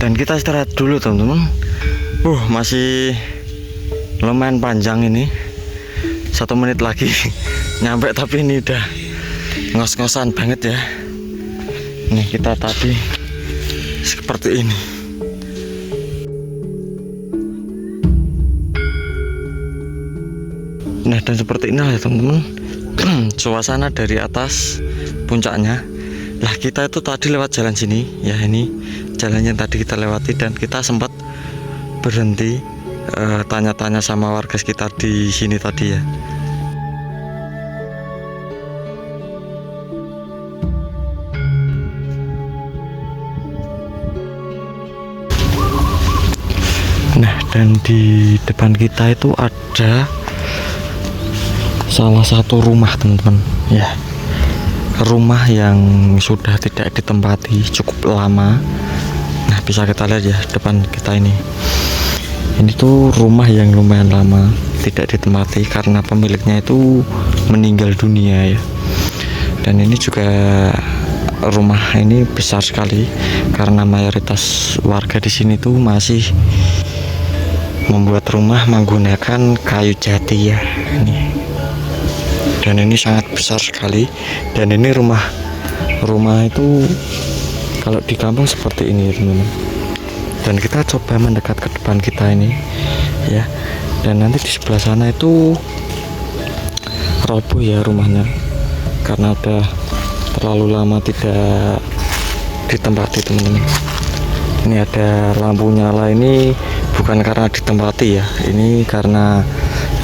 Dan kita istirahat dulu teman-teman. Masih lumayan panjang ini, 1 menit lagi nyampe, tapi ini udah ngos-ngosan banget ya. Nih kita tadi seperti ini. Nah, dan seperti inilah ya teman-teman suasana dari atas puncaknya. Lah kita itu tadi lewat jalan sini ya, ini jalan yang tadi kita lewati, dan kita sempat berhenti tanya-tanya sama warga sekitar di sini tadi ya. Nah, dan di depan kita itu ada salah satu rumah teman-teman ya, rumah yang sudah tidak ditempati cukup lama. Nah, bisa kita lihat ya depan kita ini tuh rumah yang lumayan lama tidak ditempati karena pemiliknya itu meninggal dunia ya. Dan ini juga rumah ini besar sekali karena mayoritas warga di sini tuh masih membuat rumah menggunakan kayu jati ya ini. Dan ini sangat besar sekali, dan ini rumah itu kalau di kampung seperti ini teman-teman. Dan kita coba mendekat ke depan kita ini ya, dan nanti di sebelah sana itu roboh ya rumahnya karena udah terlalu lama tidak ditempati teman-teman. Ini ada lampu nyala, ini bukan karena ditempati ya, ini karena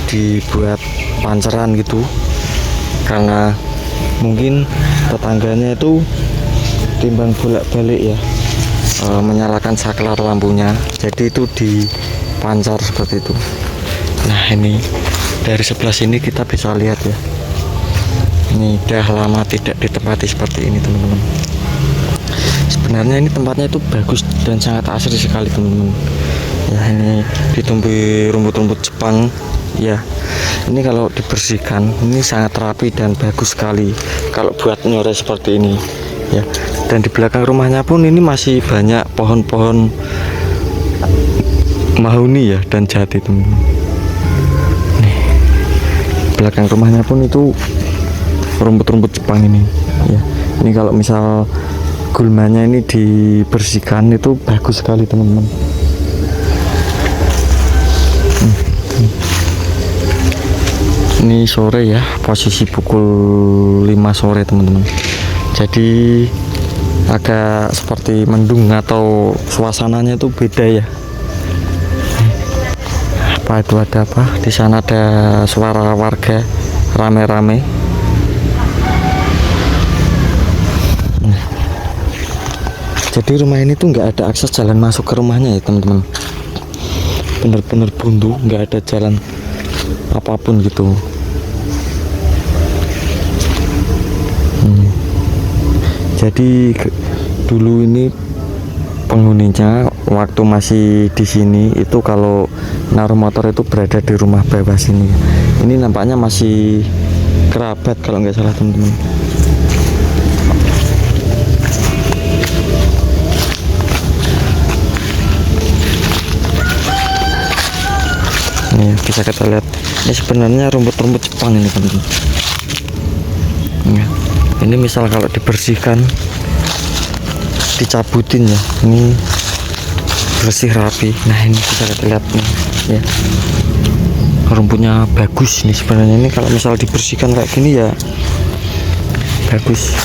dibuat panceran gitu, karena mungkin tetangganya itu timbang bolak-balik ya menyalakan saklar lampunya, jadi itu dipancar seperti itu. Nah, ini dari sebelah sini kita bisa lihat ya, ini udah lama tidak ditempati seperti ini teman-teman. Sebenarnya ini tempatnya itu bagus dan sangat asri sekali teman-teman ya. Ini ditumbuhi rumput-rumput Jepang ya. Ini kalau dibersihkan ini sangat rapi dan bagus sekali kalau buat nyore seperti ini ya. Dan di belakang rumahnya pun ini masih banyak pohon-pohon mahuni ya dan jati teman-teman. Nih, belakang rumahnya pun itu rumput-rumput Jepang ini ya. Ini kalau misal gulmanya ini dibersihkan itu bagus sekali teman-teman. Ini sore ya, posisi pukul 5 sore teman-teman. Jadi agak seperti mendung atau suasananya itu beda ya. Apa itu, ada apa? Di sana ada suara warga rame-rame. Jadi rumah ini tuh nggak ada akses jalan masuk ke rumahnya ya teman-teman. Bener-bener buntu, nggak ada jalan apapun gitu. Jadi dulu ini penghuninya waktu masih di sini itu kalau naruh motor itu berada di rumah bawah sini. Ini nampaknya masih kerabat kalau nggak salah teman-teman. Ini bisa kita lihat, ini sebenarnya rumput-rumput Jepang ini teman-teman. Ini misal kalau dibersihkan, dicabutin ya, ini bersih rapi. Nah, ini bisa kita lihat nih ya, rumputnya bagus nih sebenarnya. Ini kalau misal dibersihkan kayak gini ya bagus.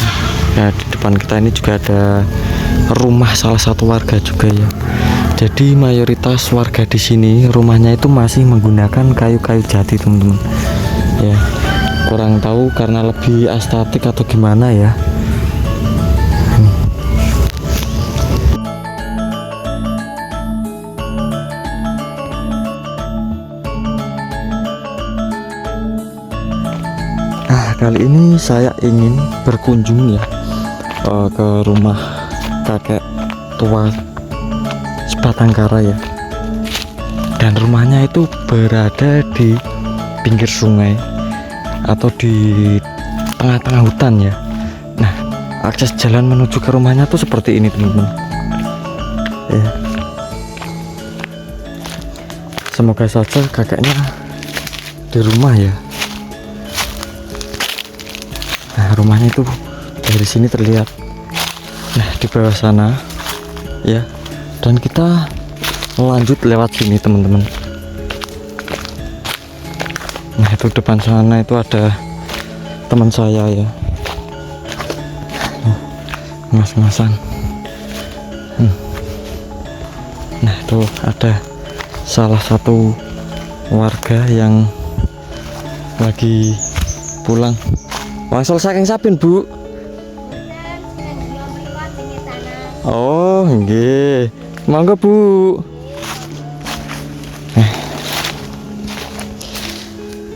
Nah, di depan kita ini juga ada rumah salah satu warga juga ya. Jadi mayoritas warga di sini rumahnya itu masih menggunakan kayu-kayu jati teman-teman ya. Kurang tahu karena lebih estetik atau gimana ya. Nah, kali ini saya ingin berkunjung ya ke rumah kakek tua Sebatangkara ya. Dan rumahnya itu berada di pinggir sungai atau di tengah-tengah hutan ya. Nah, akses jalan menuju ke rumahnya tuh seperti ini teman-teman ya. Semoga saja kakeknya di rumah ya. Nah, rumahnya itu dari sini terlihat. Nah, di bawah sana ya. Dan kita lanjut lewat sini teman-teman. Nah, itu depan sana itu ada teman saya ya, mas-masan. Nah, itu ada salah satu warga yang lagi pulang. Wangsal saking sapin, Bu? Oh, nggih. Monggo, Bu.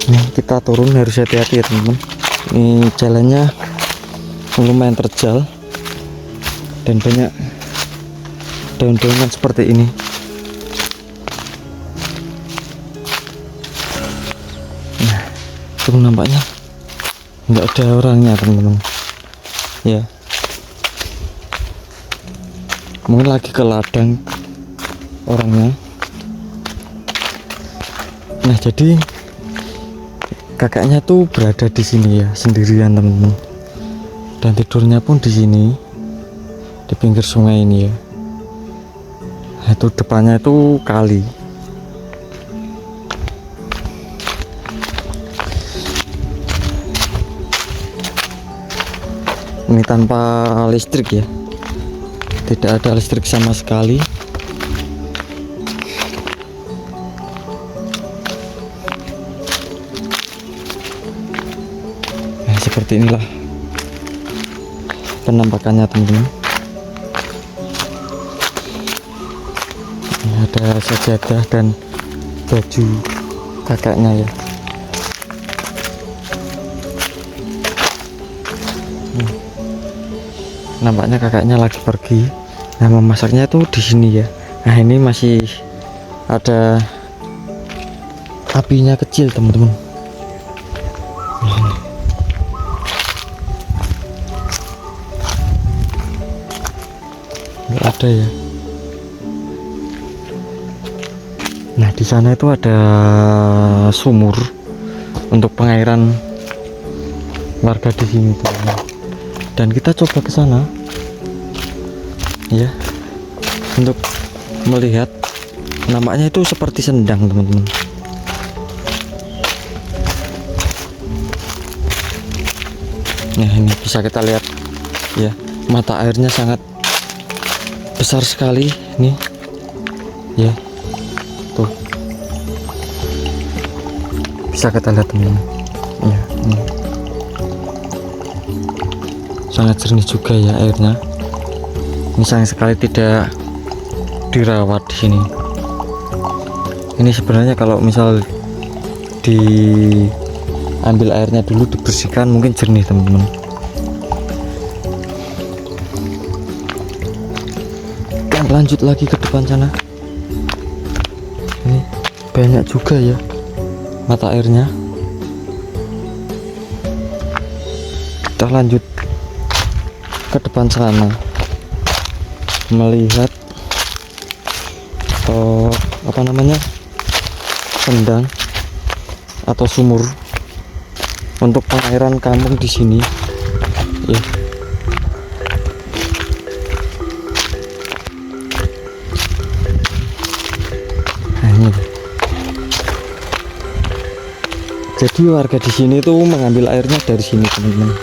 Nih, kita turun harus hati-hati ya, teman-teman. Ini jalannya lumayan terjal dan banyak daun-daunan seperti ini. Nah, itu nampaknya nggak ada orangnya, teman-teman. Ya, mungkin lagi ke ladang orangnya. Nah, jadi kakaknya tuh berada di sini ya, sendirian teman-teman. Dan tidurnya pun di sini, di pinggir sungai ini ya. Nah, itu depannya itu kali. Ini tanpa listrik ya, tidak ada listrik sama sekali. Nah, seperti inilah penampakannya, teman-teman. Ini ada sajadah dan baju kakaknya ya. Nampaknya kakaknya lagi pergi. Nah, memasaknya itu di sini ya. Nah, ini masih ada apinya kecil, teman-teman. Nggak ada ya. Nah, di sana itu ada sumur untuk pengairan warga di sini, teman-teman. Dan kita coba ke sana ya, untuk melihat. Nampaknya itu seperti sendang, teman-teman. Nah, ini bisa kita lihat ya, mata airnya sangat besar sekali nih ya, tuh bisa kita lihat, teman-teman ya. Ini sangat jernih juga ya airnya. Ini sayang sekali tidak dirawat di sini. Ini sebenarnya kalau misal diambil airnya dulu, dibersihkan, mungkin jernih, teman-teman. Dan lanjut lagi ke depan sana. Ini banyak juga ya mata airnya. Kita lanjut ke depan sana melihat apa namanya, sendang atau sumur untuk pengairan kampung di sini ya. Nah, ini. Jadi warga di sini tuh mengambil airnya dari sini, teman-teman,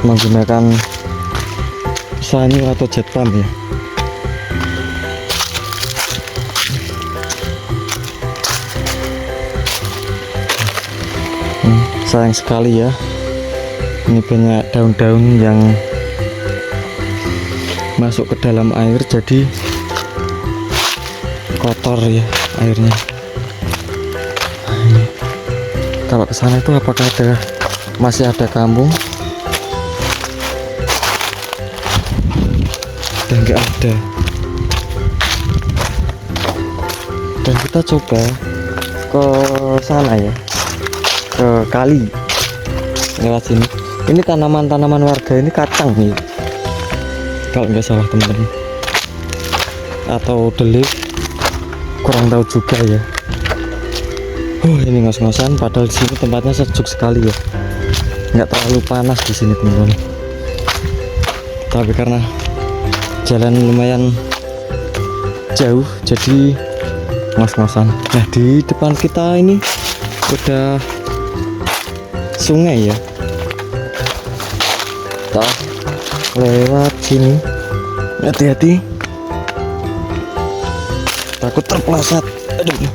menggunakan sanyo atau jet pump ya. Sayang sekali ya, ini banyak daun-daun yang masuk ke dalam air, jadi kotor ya airnya. Nah, ini kalau ke sana itu apakah masih ada kampung? Dan nggak ada. Dan kita coba ke sana ya, ke kali lewat sini. Ini tanaman-tanaman warga ini kacang nih, kalau nggak salah, teman-teman, atau delik. kurang tahu juga ya. Ini ngos-ngosan, padahal di sini tempatnya sejuk sekali ya, nggak terlalu panas di sini teman-teman. Tapi karena jalan lumayan jauh, jadi ngos-ngosan. Nah, di depan kita ini udah sungai ya. Kita lewat sini, hati-hati, takut terpeleset. Aduh.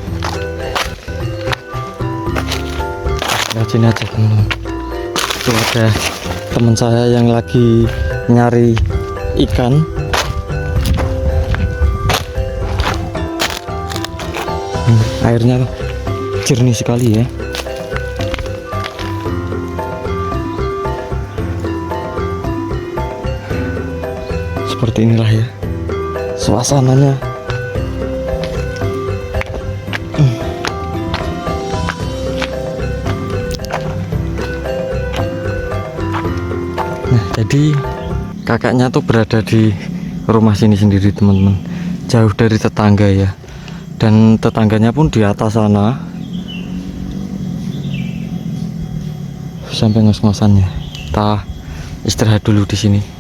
Lewat sini aja teman-teman. Itu ada teman saya yang lagi nyari ikan. Airnya jernih sekali ya. Seperti inilah ya suasananya. Nah, jadi kakaknya tuh berada di rumah sini sendiri teman-teman, jauh dari tetangga ya. Dan tetangganya pun di atas sana. Sampai ngos-ngosannya. Kita istirahat dulu di sini.